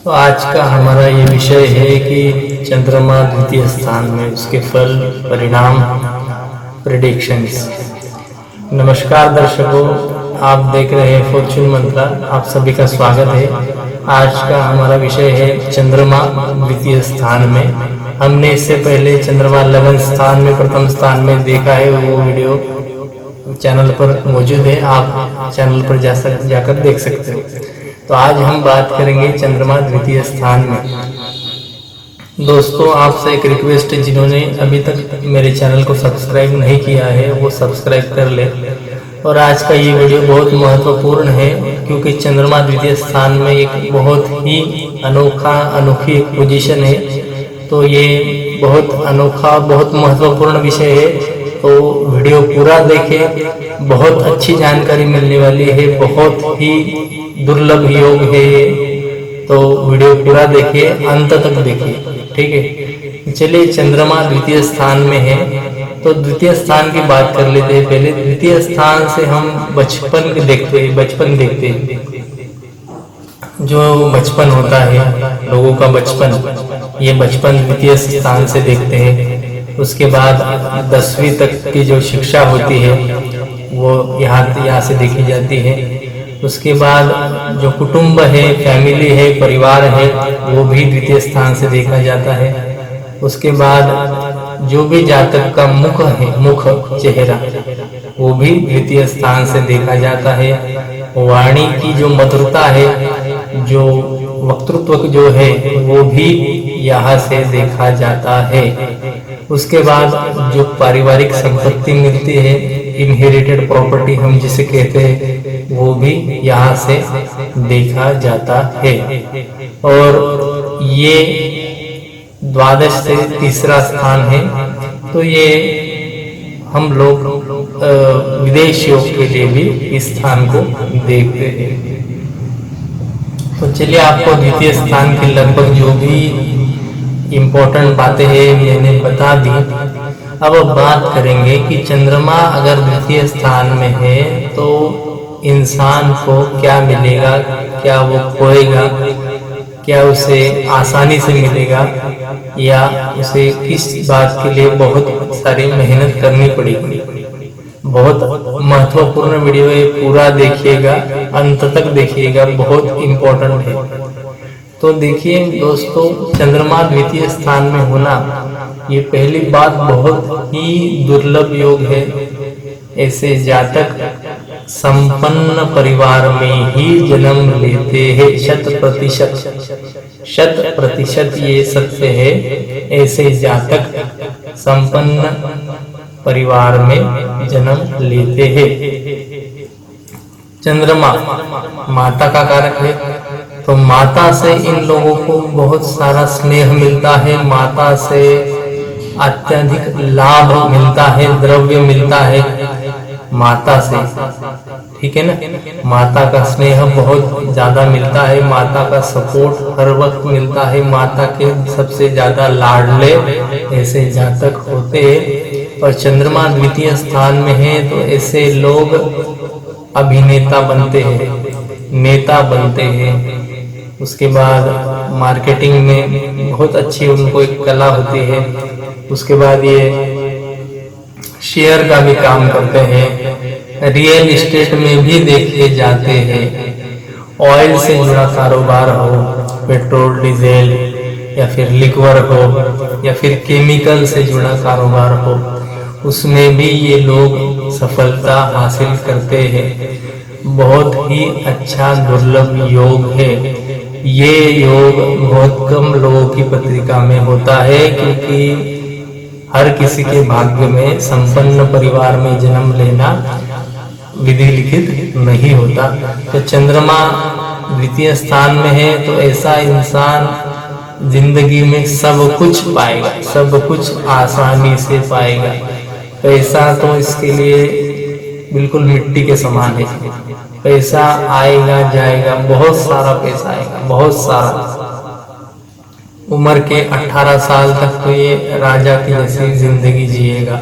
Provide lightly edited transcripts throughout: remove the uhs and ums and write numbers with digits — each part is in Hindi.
तो आज का हमारा ये विषय है कि चंद्रमा द्वितीय स्थान में, उसके फल, परिणाम, प्रेडिक्शंस। नमस्कार दर्शकों, आप देख रहे हैं फॉर्चून मंत्रा। आप सभी का स्वागत है। आज का हमारा विषय है चंद्रमा द्वितीय स्थान में। हमने इससे पहले चंद्रमा 11 स्थान में, प्रथम स्थान में देखा है। वो वीडियो चैनल पर मौजूद है, आप चैनल पर जाकर देख सकते हो। तो आज हम बात करेंगे चंद्रमा द्वितीय स्थान में। दोस्तों, आपसे एक रिक्वेस्ट है, जिन्होंने अभी तक मेरे चैनल को सब्सक्राइब नहीं किया है वो सब्सक्राइब कर ले। और आज का ये वीडियो बहुत महत्वपूर्ण है, क्योंकि चंद्रमा द्वितीय स्थान में एक बहुत ही अनोखी एक पोजीशन है। तो ये बहुत अनोखा, बहुत महत्वपूर्ण विषय है। तो वीडियो पूरा देखें, बहुत अच्छी जानकारी मिलने वाली है, बहुत ही दुर्लभ योग है। तो वीडियो पूरा देखिए, अंत तक देखिए, ठीक है। चलिए, चंद्रमा द्वितीय स्थान में है तो द्वितीय स्थान की बात कर लेते हैं। पहले द्वितीय स्थान से हम बचपन देखते हैं, जो बचपन होता है लोगों का बचपन, ये बचपन द्वितीय स्थान से देखते हैं। उसके बाद 10वीं तक की जो शिक्षा होती है वो यहाँ से देखी जाती है। उसके बाद जो कुटुंब है, फैमिली है, परिवार है, वो भी द्वितीय स्थान से देखा जाता है। उसके बाद जो भी जातक का मुख चेहरा, वो भी द्वितीय स्थान से देखा जाता है। वाणी की जो मधुरता है, जो वक्तृत्व जो है, वो भी यहाँ से देखा जाता है। उसके बाद जो पारिवारिक संपत्ति मिलती है, इनहेरिटेड प्रॉपर्टी हम जिसे कहते हैं, वो भी यहाँ से देखा जाता है। और ये द्वादश से तीसरा स्थान है। तो ये हम लोग विदेश योग के लिए भी इस स्थान को देखते हैं। तो चलिए, आपको द्वितीय स्थान की लगभग जो भी इम्पोर्टेंट बातें हैं मैंने बता दी। अब बात करेंगे कि चंद्रमा अगर द्वितीय स्थान में है तो इंसान को क्या मिलेगा, क्या वो खोएगा, क्या उसे आसानी से मिलेगा, या उसे किस बात के लिए बहुत सारी मेहनत करनी पड़ेगी। बहुत महत्वपूर्ण वीडियो है, पूरा देखिएगा, अंत तक देखिएगा, बहुत इम्पोर्टेंट है। तो देखिए दोस्तों, चंद्रमा द्वितीय स्थान में होना, ये पहली बात बहुत ही दुर्लभ योग है। ऐसे जातक संपन्न परिवार में ही जन्म लेते हैं। 100% ये सत्य है। ऐसे जातक संपन्न परिवार में जन्म लेते हैं। चंद्रमा माता का कारक है, तो माता से इन लोगों को बहुत सारा स्नेह मिलता है, माता से अत्यधिक लाभ मिलता है, द्रव्य मिलता है माता से, ठीक है ना। माता का स्नेह बहुत ज्यादा मिलता है, माता का सपोर्ट हर वक्त मिलता है, माता के सबसे ज्यादा लाडले ऐसे जातक होते हैं। और चंद्रमा द्वितीय स्थान में है तो ऐसे लोग अभिनेता बनते हैं, नेता बनते हैं। उसके बाद मार्केटिंग में बहुत अच्छी उनको एक कला होती है। उसके बाद ये शेयर का भी काम करते हैं, रियल एस्टेट में भी देखे जाते हैं। ऑयल से जुड़ा कारोबार हो, पेट्रोल डीजल, या फिर लिक्वर हो, या फिर केमिकल से जुड़ा कारोबार हो, उसमें भी ये लोग सफलता हासिल करते हैं। बहुत ही अच्छा दुर्लभ योग है। ये योग बहुत कम लोगों की पत्रिका में होता है, क्योंकि हर किसी के भाग्य में संपन्न परिवार में जन्म लेना विधि लिखित नहीं होता। तो चंद्रमा द्वितीय स्थान में है तो ऐसा इंसान जिंदगी में सब कुछ पाएगा, सब कुछ आसानी से पाएगा। पैसा तो इसके लिए बिल्कुल मिट्टी के समान है। पैसा आएगा जाएगा, बहुत सारा पैसा आएगा, बहुत सारा। उम्र के 18 साल तक तो ये राजा की जैसी जिंदगी जिएगा,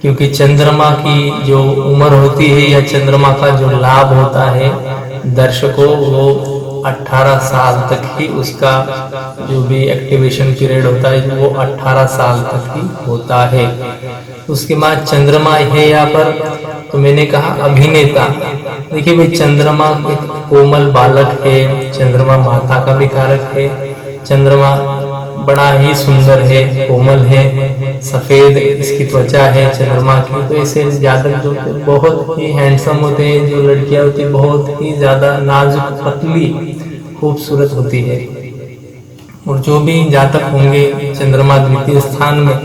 क्योंकि चंद्रमा की जो उम्र होती है या चंद्रमा का जो लाभ होता है दर्शकों, वो 18 साल तक ही उसका जो भी एक्टिवेशन पीरियड होता है वो 18 साल तक ही होता है। उसके बाद चंद्रमा है यहाँ पर, तो मैंने कहा अभिनेता। देखिए भाई, चंद्रमा एक कोमल बालक है, चंद्रमा माता का भी कारक है, चंद्रमा बड़ा ही सुंदर है, कोमल है, सफेद इसकी त्वचा है चंद्रमा की। तो ऐसे जातक जो बहुत ही हैंडसम होते हैं, जो लड़कियां होती है बहुत ही ज्यादा नाजुक पतली खूबसूरत होती है। और जो भी जातक होंगे चंद्रमा द्वितीय स्थान में,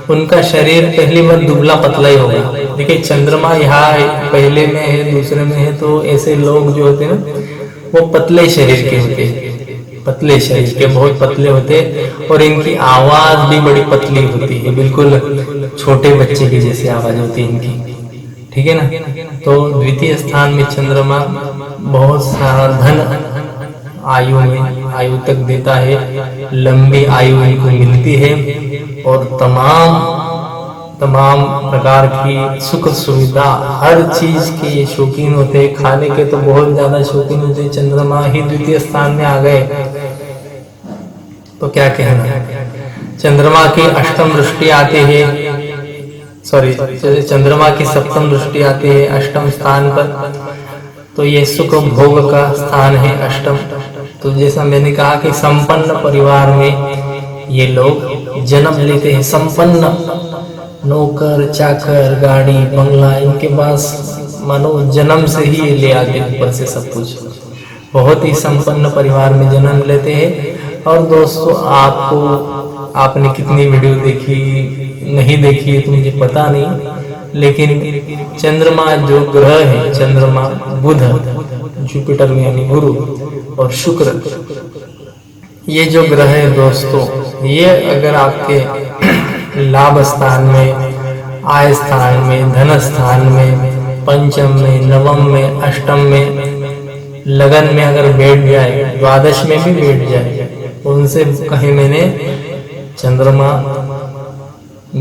उनका शरीर पहली बार दुबला पतला ही होगा। देखिए चंद्रमा यहाँ पहले में है, दूसरे में है, तो ऐसे लोग जो होते हैं ना वो पतले शरीर के होते हैं, पतले शरीर के बहुत पतले होते हैं, और इनकी आवाज भी बड़ी पतली होती है, बिल्कुल छोटे बच्चे की जैसी आवाज होती है इनकी, ठीक है ना। तो द्वितीय स्थान में चंद्रमा बहुत सारा धन आयु में आयु तक देता है, लंबी आयु इनको मिलती है, और तमाम प्रकार की सुख सुविधा हर चीज के ये शौकीन होते हैं। खाने के तो बहुत ज्यादा शौकीन होते हैं। चंद्रमा ही द्वितीय स्थान में आ गए तो क्या कहना। चंद्रमा की अष्टम दृष्टि आती है, सॉरी चंद्रमा की सप्तम दृष्टि आती है अष्टम स्थान पर, तो ये सुख भोग का स्थान है अष्टम। तो जैसा मैंने कहा कि संपन्न परिवार में ये लोग जन्म लेते हैं, संपन्न नौकर चाकर गाड़ी बंगला इनके पास मानो जन्म से ही ये ले आते ऊपर से सब कुछ, बहुत ही संपन्न परिवार में जन्म लेते हैं। और दोस्तों आपने कितनी वीडियो देखी नहीं देखी है तो मुझे पता नहीं, लेकिन चंद्रमा जो ग्रह है, चंद्रमा बुध जुपिटर में यानी गुरु और शुक्र, ये जो ग्रह है दोस्तों, ये अगर आपके लाभ स्थान में, आय स्थान में, धन स्थान में, पंचम में, नवम में, अष्टम में, लगन में अगर बैठ जाए, द्वादश में भी बैठ जाए, उनसे कहे मैंने चंद्रमा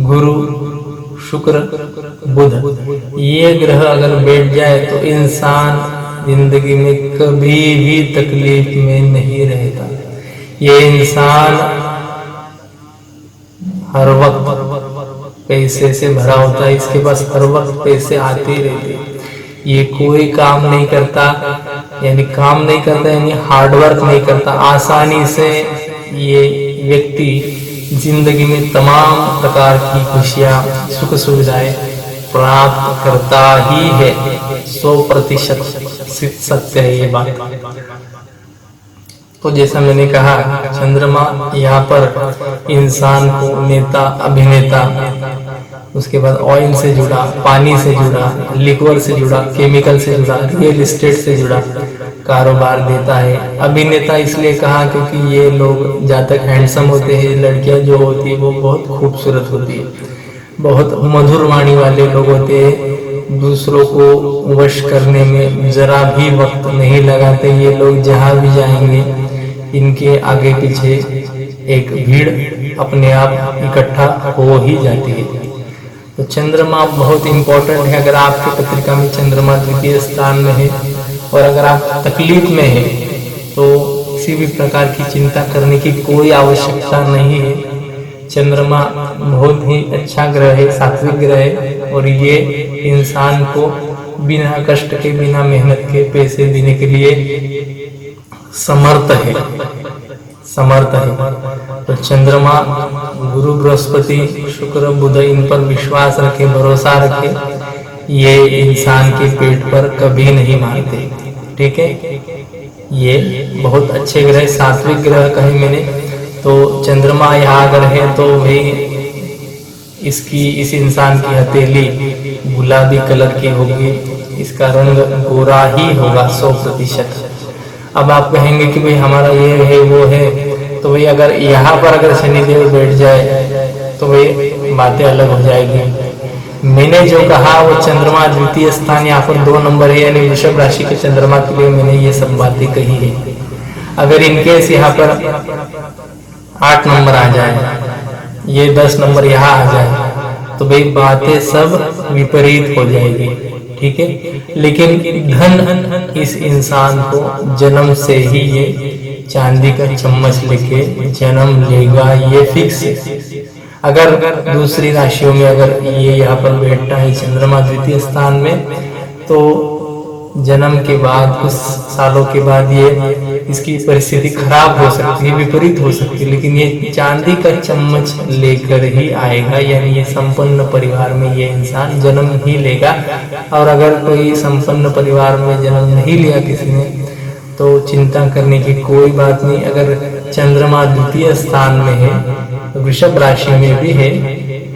गुरु शुक्र बुध ये ग्रह अगर बैठ जाए तो इंसान जिंदगी में कभी भी तकलीफ में नहीं रहता। ये इंसान हर वक्त पैसे से भरा होता है, इसके पास हर वक्त पैसे आते ही रहते। ये कोई काम नहीं करता, यानी हार्डवर्क नहीं करता। आसानी से ये व्यक्ति जिंदगी में तमाम प्रकार की खुशियां सुख सुविधाएं प्राप्त करता ही है। 100% सत्य है ये बात। तो जैसा मैंने कहा, चंद्रमा यहाँ पर इंसान को नेता, अभिनेता, उसके बाद ऑयल से जुड़ा, पानी से जुड़ा, लिक्वर से जुड़ा, केमिकल से जुड़ा, रियल एस्टेट से जुड़ा कारोबार देता है। अभिनेता इसलिए कहा क्योंकि ये लोग जहाँ तक हैंडसम होते हैं, लड़कियां जो होती है वो बहुत खूबसूरत होती है, बहुत मधुर वाणी वाले लोग होते हैं, दूसरों को वश करने में जरा भी वक्त नहीं लगाते। ये लोग जहाँ भी जाएंगे इनके आगे पीछे एक भीड़ अपने आप इकट्ठा हो ही जाती है। तो चंद्रमा बहुत इंपॉर्टेंट है। अगर आपकी पत्रिका में चंद्रमा द्वितीय स्थान में है और अगर आप तकलीफ में है तो किसी भी प्रकार की चिंता करने की कोई आवश्यकता नहीं है। चंद्रमा बहुत ही अच्छा ग्रह है, सात्विक ग्रह है, और ये इंसान को बिना कष्ट के, बिना मेहनत के पैसे देने के लिए समर्थ है। तो चंद्रमा, गुरु, बृहस्पति, शुक्र, बुध, इन पर विश्वास रखे, भरोसा रखे, ये इंसान के पेट पर कभी नहीं मारते। ठीक है, ये बहुत अच्छे ग्रह, सात्विक ग्रह कहे मैंने। तो चंद्रमा यहाँ अगर है तो भाई इस इंसान की हथेली गुलाबी कलर की होगी, इसका रंग गोरा ही होगा 100%। अब आप कहेंगे कि भाई हमारा ये है वो है, तो भाई अगर यहाँ पर अगर शनिदेव बैठ जाए तो भाई बातें अलग हो जाएगी। मैंने जो कहा वो चंद्रमा द्वितीय स्थान यहाँ पर 2 नंबर है, यानी वृषभ राशि के चंद्रमा के लिए मैंने ये सब बातें कही है। अगर इनकेस यहाँ पर 8 नंबर आ जाए, ये 10 नंबर यहाँ आ जाए, तो भाई बातें सब विपरीत हो जाएगी। ठीक है। लेकिन धन इस इंसान को जन्म से ही ये चांदी का चम्मच लेके जन्म लेगा, ये फिक्स है। अगर दूसरी राशियों में अगर ये यहाँ पर बैठता है चंद्रमा द्वितीय स्थान में, तो जन्म के बाद कुछ सालों के बाद ये इसकी परिस्थिति खराब हो सकती है, विपरीत हो सकती है, लेकिन ये चांदी का चम्मच लेकर ही आएगा, यानी ये संपन्न परिवार में ये इंसान जन्म ही लेगा। और अगर कोई संपन्न परिवार में जन्म नहीं लिया किसी ने, तो चिंता करने की कोई बात नहीं। अगर चंद्रमा द्वितीय स्थान में है, वृषभ राशि में भी है,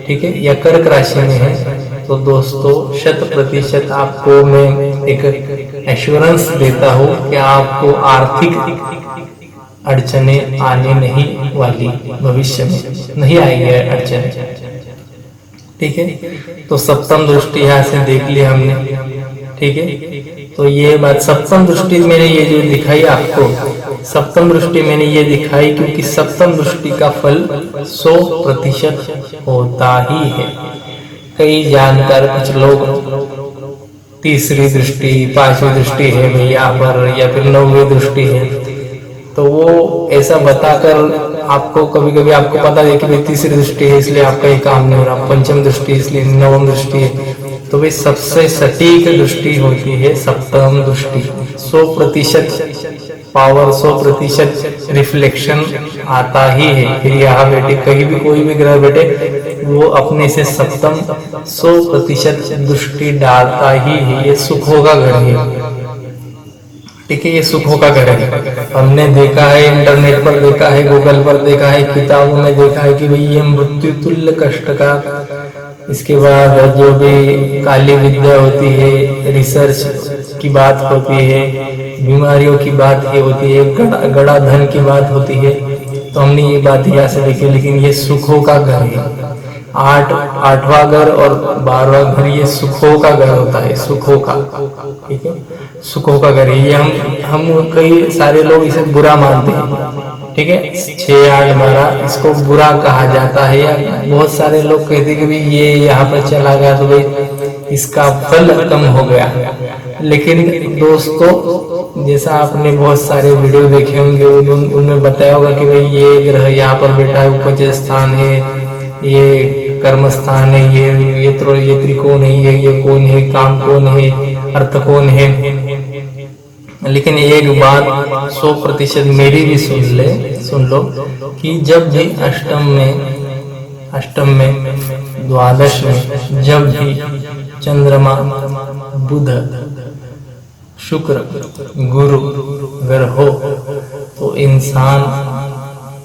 ठीक है, या कर्क राशि में है, तो दोस्तों 100% आपको मैं एक एश्योरेंस देता हूँ कि आपको आर्थिक अड़चने आने नहीं वाली, भविष्य में नहीं आएगी अड़चने, ठीक है। तो सप्तम दृष्टि यहाँ से देख ली हमने, ठीक है। तो ये बात सप्तम दृष्टि मैंने ये जो दिखाई आपको, सप्तम दृष्टि मैंने ये दिखाई क्योंकि सप्तम दृष्टि का फल 100% होता ही है। कई जानकर कुछ लोग तीसरी दृष्टि, पांचवी दृष्टि है भाई यहाँ पर, या फिर 9वीं दृष्टि है, तो वो ऐसा बताकर आपको कभी कभी आपको पता है कि भाई तीसरी दृष्टि है इसलिए आपका ये काम नहीं हो रहा, पंचम दृष्टि इसलिए, नवम दृष्टि है, तो भाई सबसे सटीक दृष्टि होती है सप्तम दृष्टि। 100% पावर, 100% रिफ्लेक्शन आता ही है। फिर यहाँ बैठे कहीं भी कोई भी ग्रह बैठे, वो अपने से सप्तम 100% दृष्टि डालता ही है। ये सुखों का घर है, ठीक है, ये सुखों का घर है। हमने देखा है, इंटरनेट पर देखा है, गूगल पर देखा है, किताबों में देखा है कि भाई ये मृत्यु तुल्य कष्ट का, इसके बाद जो भी काली विद्या होती है, रिसर्च की बात होती है, बीमारियों की बात ये होती है, गड़ा धन की बात होती है, तो हमने ये बात यहाँ से देखी। लेकिन ये सुखों का घर है। आठवां घर और 12वां घर ये सुखों का घर होता है, सुखों का, ठीक है, सुखों का घर है। ये हम कई सारे लोग इसे बुरा मानते हैं, ठीक है, 6, 8, 12 इसको बुरा कहा जाता है, या बहुत सारे लोग कहते हैं कि भाई ये यहाँ पर चला गया तो भाई इसका फल कम हो गया। लेकिन दोस्तों, जैसा आपने बहुत सारे वीडियो देखे होंगे, उनमें बताया होगा कि भाई ये ग्रह यहाँ पर बैठा है, उपज स्थान है, ये कर्म स्थान है, ये त्रिकोण है, ये कौन है, काम कौन है, अर्थ कौन है। लेकिन एक बात 100% मेरी भी सुन लो कि जब भी अष्टम में द्वादश में जब भी चंद्रमा, बुध, शुक्र, गुरु अगर हो, तो इंसान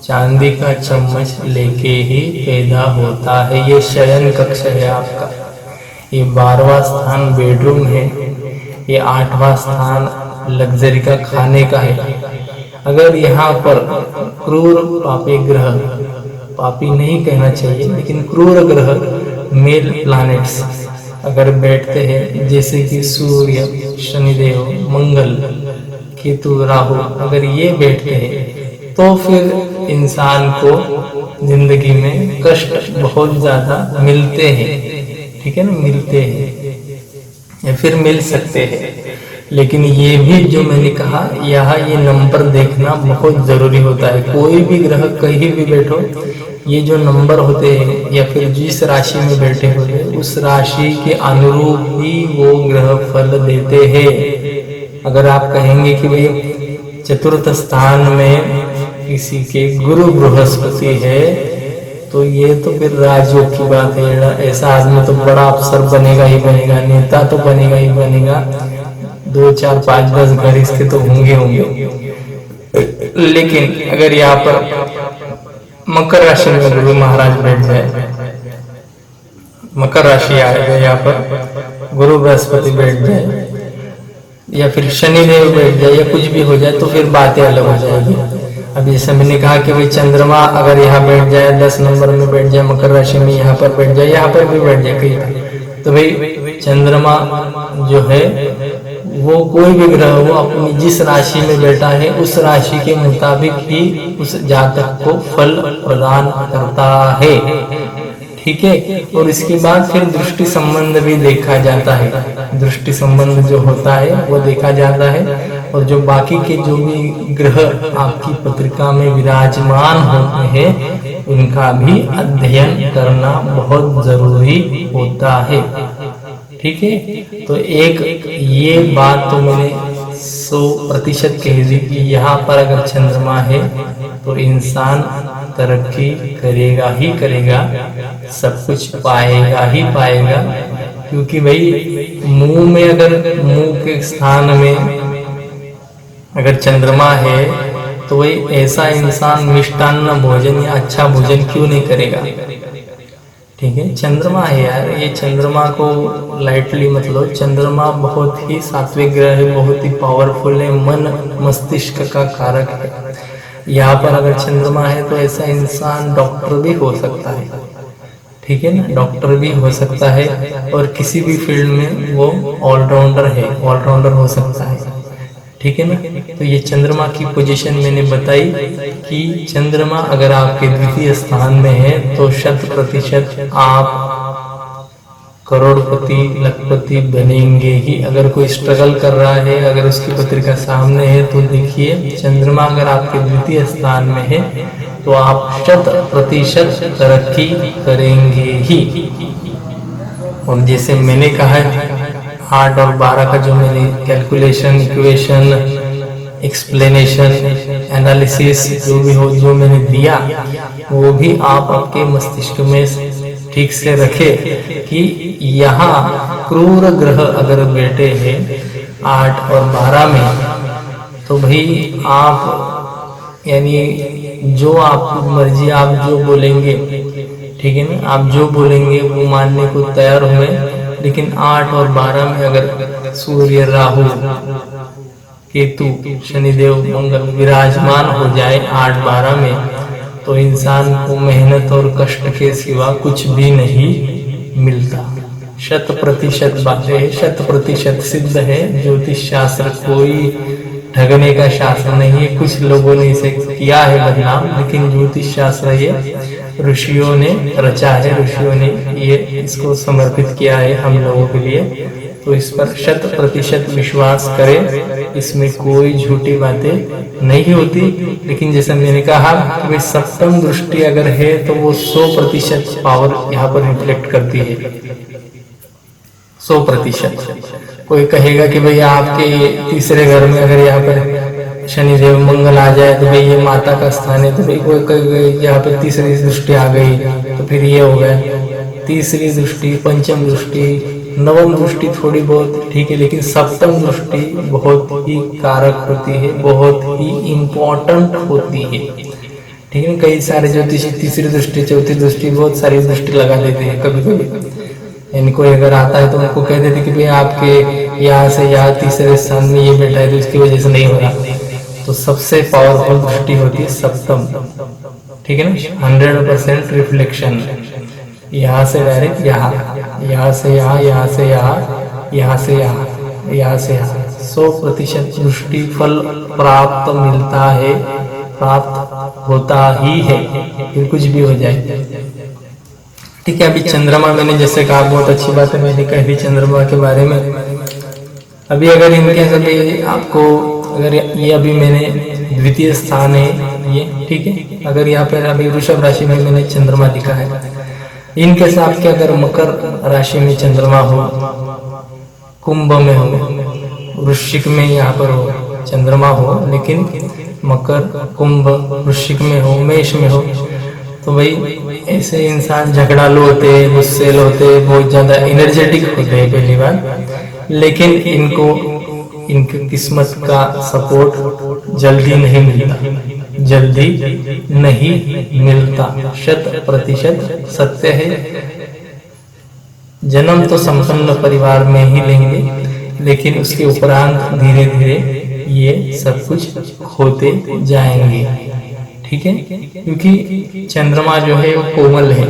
चांदी का चम्मच लेके ही पैदा होता है। ये शयन कक्ष है आपका, ये 12वां स्थान बेडरूम है, ये 8वां स्थान लग्जरी का खाने का है। अगर यहाँ पर क्रूर पापी ग्रह, पापी नहीं कहना चाहिए, लेकिन क्रूर ग्रह, मेल प्लैनेट्स अगर बैठते हैं, जैसे कि सूर्य, शनिदेव, मंगल, केतु, राहु, अगर ये बैठते हैं, तो फिर इंसान को जिंदगी में कष्ट बहुत ज्यादा मिलते हैं, ठीक है ना, मिलते हैं या फिर मिल सकते हैं। लेकिन ये भी जो मैंने कहा, यहाँ ये नंबर देखना बहुत जरूरी होता है। कोई भी ग्रह कहीं भी बैठो, ये जो नंबर होते हैं या फिर जिस राशि में बैठे होते हैं, उस राशि के अनुरूप ही वो ग्रह फल देते हैं। अगर आप कहेंगे कि भाई चतुर्थ स्थान में किसी के गुरु बृहस्पति है, तो ये तो फिर राजयोग की बात है। ऐसा आदमी तो बड़ा अफसर बनेगा ही बनेगा, नेता तो बनेगा ही बनेगा, 2, 4, 5, 10 घर इसके तो होंगे। लेकिन अगर यहाँ पर मकर राशि में गुरु महाराज बैठ जाए, मकर राशि आएगा, यहाँ पर गुरु बृहस्पति बैठ जाए, या फिर शनिदेव बैठ जाए, या कुछ भी हो जाए, तो फिर बातें अलग हो जाएगी। अब जैसे मैंने कहा कि भाई चंद्रमा अगर यहाँ बैठ जाए, 10 नंबर में बैठ जाए, मकर राशि में यहाँ पर बैठ जाए, यहाँ पर भी बैठ जाए कहीं, तो भाई चंद्रमा जो है वो कोई भी ग्रह वो अपनी जिस राशि में बैठा है, उस राशि के मुताबिक ही उस जातक को फल प्रदान करता है, ठीक है। और इसके बाद फिर दृष्टि संबंध भी देखा जाता है, दृष्टि संबंध जो होता है वो देखा जाता है। और जो बाकी के जो भी ग्रह आपकी पत्रिका में विराजमान होते हैं उनका भी अध्ययन करना बहुत जरूरी होता है, ठीक है। तो एक ये बात तो मैंने 100% कह दी कि यहाँ पर अगर चंद्रमा है तो इंसान तरक्की करेगा ही करेगा, सब कुछ पाएगा ही पाएगा। क्योंकि भाई मुंह में, अगर मुंह के स्थान में अगर चंद्रमा है तो वही ऐसा इंसान मिष्टान्न भोजन या अच्छा भोजन क्यों नहीं करेगा, ठीक है। चंद्रमा है यार, ये चंद्रमा को लाइटली मत लो। चंद्रमा बहुत ही सात्विक ग्रह है, बहुत ही पावरफुल है, मन मस्तिष्क का कारक है। यहाँ पर अगर चंद्रमा है तो ऐसा इंसान डॉक्टर भी हो सकता है, ठीक है ना, डॉक्टर भी हो सकता है और किसी भी फील्ड में वो ऑलराउंडर है, ऑलराउंडर हो सकता है, ठीक है ना। तो ये चंद्रमा की पोजीशन मैंने बताई कि चंद्रमा अगर आपके द्वितीय स्थान में है तो 100% आप करोड़पति लखपति बनेंगे ही। अगर कोई स्ट्रगल कर रहा है, अगर उसकी पत्रिका सामने है तो देखिए चंद्रमा अगर आपके द्वितीय स्थान में है तो आप 100% तरक्की करेंगे ही। और जैसे मैंने कहा 8 और 12 का जो मैंने कैलकुलेशन, इक्वेशन, एक्सप्लेनेशन, एनालिसिस जो भी हो जो मैंने दिया वो भी आप आपके मस्तिष्क में ठीक से रखे कि यहाँ क्रूर ग्रह अगर बैठे हैं 8 और 12 में तो भाई आप यानी जो आप मर्जी, आप जो बोलेंगे, ठीक है ना, आप जो बोलेंगे वो मानने को तैयार हुए। लेकिन 8 और 12 में अगर सूर्य, राहु, केतु, शनिदेव, मंगल विराजमान हो जाए 8-12 में तो इंसान को मेहनत और कष्ट के सिवा कुछ भी नहीं मिलता। 100% बातें है, 100% सिद्ध है। ज्योतिष शास्त्र कोई ठगने का शास्त्र नहीं है। कुछ लोगों ने इसे किया है बदनाम, लेकिन ज्योतिष शास्त्र ये ऋषियों ने रचा है, ऋषियों ने ये इसको समर्पित किया है हम लोगों के लिए। तो इस पर 100% विश्वास करें, इसमें कोई झूठी बातें नहीं होती। लेकिन जैसे मैंने कहा कि सप्तम दृष्टि अगर है तो वो 100% पावर यहाँ पर रिफ्लेक्ट करती है, 100%। कोई कहेगा कि भाई आपके तीसरे घर में अगर यहाँ पर शनिदेव मंगल आ जाए तो भाई ये माता का स्थान है, तो भाई कोई कहेगा यहाँ पे तीसरी दृष्टि आ गई तो फिर ये हो गया। तीसरी दृष्टि, पंचम दृष्टि, नवम दृष्टि थोड़ी बहुत ठीक है, लेकिन सप्तम दृष्टि बहुत ही कारक होती है, बहुत ही इम्पोर्टेंट होती है, ठीक है। कई सारे ज्योतिषी तीसरी दृष्टि, चौथी दृष्टि, बहुत सारी दृष्टि लगा देते हैं कभी कभी। यानी कोई अगर आता है तो उनको कह देते कि भाई आपके यहाँ से यहाँ तीसरे स्थान में ये बैठा है तो इसकी वजह से नहीं हो रहा। तो सबसे पावरफुल दृष्टि होती है सप्तम, ठीक है ना, 100% रिफ्लेक्शन। यहाँ से डायरेक्ट यहाँ, यहाँ से यहाँ, यहाँ से यहाँ, यहाँ से यहाँ, यहाँ से यहाँ 100% दृष्टि फल प्राप्त मिलता है, प्राप्त होता ही है, फिर कुछ भी हो जाए, ठीक है। अभी चंद्रमा मैंने जैसे कहा, बहुत अच्छी बात है मैंने कह दी चंद्रमा के बारे में। अभी अगर इनके सभी आपको, अगर ये अभी मैंने द्वितीय स्थान है ये, ठीक है। अगर यहाँ पर अभी वृषभ राशि में मैंने चंद्रमा दिखा है, इनके साथ के अगर मकर राशि में चंद्रमा हो, कुंभ में हो, वृश्चिक में यहाँ पर हो चंद्रमा हो, लेकिन मकर, कुंभ, वृश्चिक में हो, मेष में हो, तो भाई ऐसे इंसान झगड़ालू होते हैं, गुस्सेल होते हैं, बहुत ज्यादा एनर्जेटिक होते हैं पहली बार। लेकिन इनको इनकी किस्मत का सपोर्ट जल्दी नहीं मिलता, जल्दी नहीं मिलता, 100% सत्य है। जन्म तो संपन्न परिवार में ही लेंगे, लेकिन उसके उपरांत धीरे धीरे ये सब कुछ होते जाएंगे, ठीक है। क्योंकि चंद्रमा जो है वो कोमल है।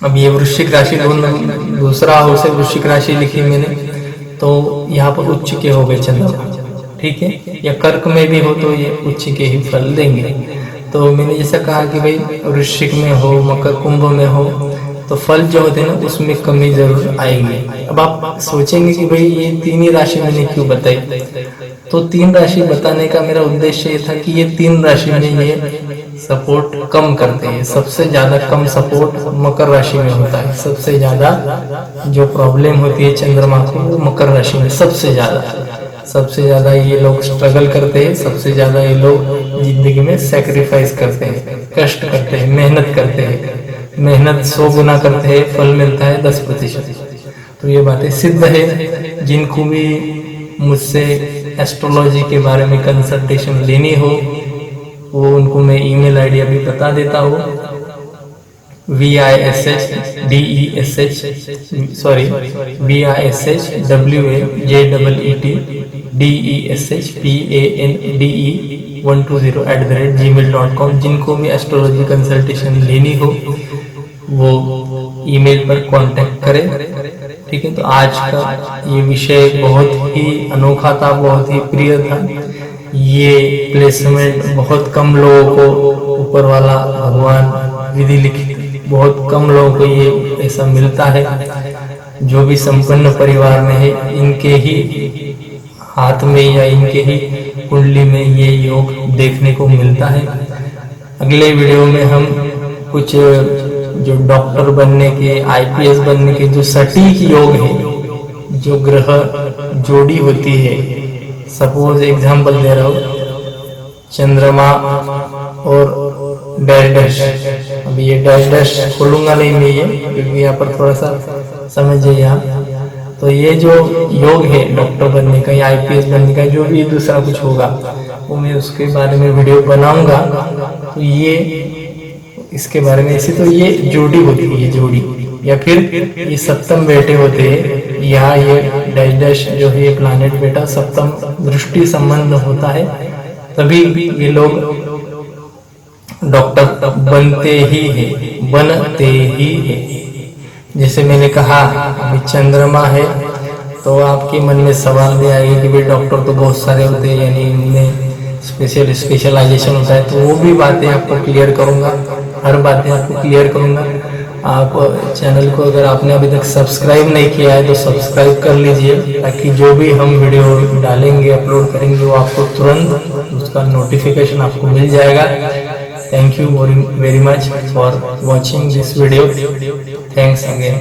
अब ये वृश्चिक राशि, दूसरा हाउस है वृश्चिक राशि लिखी मैंने, तो यहाँ पर उच्च के हो गए चंद्रमा, ठीक है। या कर्क में भी हो तो ये उच्च के ही फल देंगे। तो मैंने जैसा कहा कि भाई वृश्चिक में हो, मकर कुंभ में हो, तो फल जो होते हैं ना उसमें कमी जरूर आएगी। अब आप सोचेंगे कि भाई ये 3 ही राशि मैंने क्यों बताई, तो 3 राशि बताने का मेरा उद्देश्य ये था कि ये 3 राशि में ये सपोर्ट कम करते हैं। सबसे ज्यादा कम सपोर्ट मकर राशि में होता है। सबसे ज्यादा जो प्रॉब्लम होती है चंद्रमा को वो मकर राशि में सबसे ज्यादा ये लोग स्ट्रगल करते हैं। सबसे ज्यादा ये लोग जिंदगी में सैक्रिफाइस करते हैं, कष्ट करते हैं, मेहनत करते हैं। मेहनत 100 गुना करते हैं, फल मिलता है 10%। तो ये बातें सिद्ध है। जिनको भी मुझसे एस्ट्रोलॉजी के बारे में कंसल्टेशन लेनी हो वो उनको मैं ईमेल आईडी अभी बता देता हूँ। VISHDESHWASHPANDE120@gmail.com। जिनको भी एस्ट्रोलॉजी कंसल्टेशन लेनी हो वो ईमेल पर कांटेक्ट करें। ठीक है, तो आज का ये विषय बहुत ही अनोखा था, बहुत ही प्रिय था। ये प्लेसमेंट बहुत कम लोगों को ऊपर वाला भगवान विधि लिखित बहुत कम लोगों को ये ऐसा मिलता है। जो भी संपन्न परिवार में है इनके ही हाथ में या इनके ही कुंडली में ये योग देखने को मिलता है। अगले वीडियो में हम कुछ जो डॉक्टर बनने के, IPS बनने के जो सटीक योग है, जो ग्रह जोड़ी होती है, सपोज एग्जांपल दे रहा हूँ, चंद्रमा और डैश। अब ये डैश खोलूंगा नहीं मैं ये, क्योंकि यहाँ पर थोड़ा सा समझिए आप। तो ये जो योग है डॉक्टर बनने का या IPS बनने का, जो भी दूसरा कुछ होगा वो मैं उसके बारे में वीडियो बनाऊंगा। तो ये इसके बारे में ऐसे, तो ये जोड़ी होती है, ये जोड़ी या फिर ये सप्तम बेटे होते हैं। यहाँ ये डैश जो है ये प्लानेट बेटा सप्तम दृष्टि संबंध होता है, तभी ये लोग डॉक्टर बनते ही है। जैसे मैंने कहा अभी चंद्रमा है, तो आपके मन में सवाल भी आएगा कि भाई डॉक्टर तो बहुत सारे होते हैं, यानी इनमें स्पेशलाइजेशन होता है। तो वो भी बातें आपको क्लियर करूंगा, हर बातें आपको क्लियर करूंगा। आप चैनल को अगर आपने अभी तक सब्सक्राइब नहीं किया है तो सब्सक्राइब कर लीजिए, ताकि जो भी हम वीडियो डालेंगे, अपलोड करेंगे, वो आपको तुरंत उसका नोटिफिकेशन आपको मिल जाएगा। Thank you very much for watching this video. Thanks again.